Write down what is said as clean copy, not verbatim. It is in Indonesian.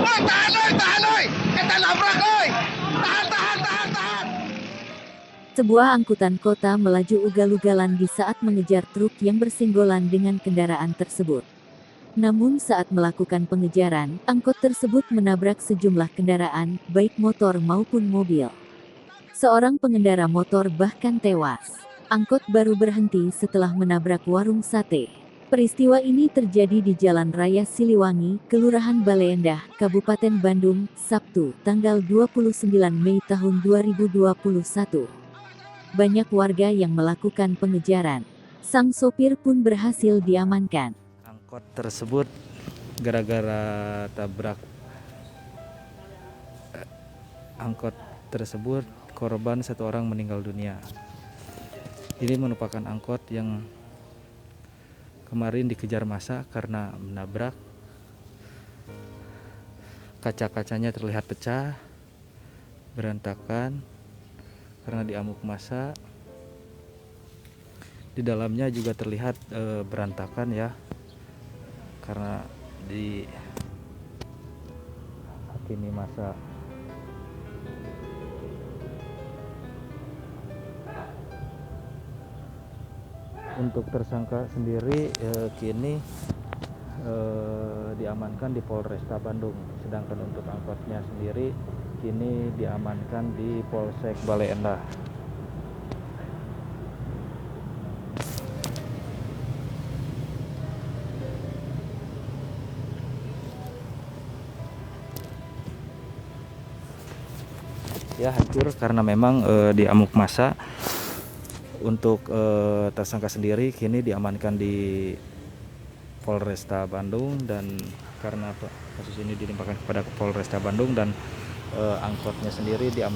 Oy, tahan oy, tahan oy! Kita labrak oy! Tahan, tahan, tahan, tahan! Sebuah angkutan kota melaju ugal-ugalan di saat mengejar truk yang bersenggolan dengan kendaraan tersebut. Namun saat melakukan pengejaran, angkot tersebut menabrak sejumlah kendaraan, baik motor maupun mobil. Seorang pengendara motor bahkan tewas. Angkot baru berhenti setelah menabrak warung sate. Peristiwa ini terjadi di Jalan Raya Siliwangi, Kelurahan Baleendah, Kabupaten Bandung, Sabtu, tanggal 29 Mei tahun 2021. Banyak warga yang melakukan pengejaran. Sang sopir pun berhasil diamankan. Angkot tersebut gara-gara tabrak angkot tersebut korban 1 orang meninggal dunia. Ini merupakan angkot yang kemarin dikejar massa karena menabrak. Kaca-kacanya terlihat pecah, berantakan karena diamuk massa. Di dalamnya juga terlihat berantakan ya, karena dihakimi massa. Untuk tersangka sendiri kini diamankan di Polresta Bandung, sedangkan untuk angkotnya sendiri kini diamankan di Polsek Baleendah. Ya, hancur karena memang diamuk massa. Untuk tersangka sendiri kini diamankan di Polresta Bandung, dan karena kasus ini dilimpahkan kepada Polresta Bandung dan angkotnya sendiri diamankan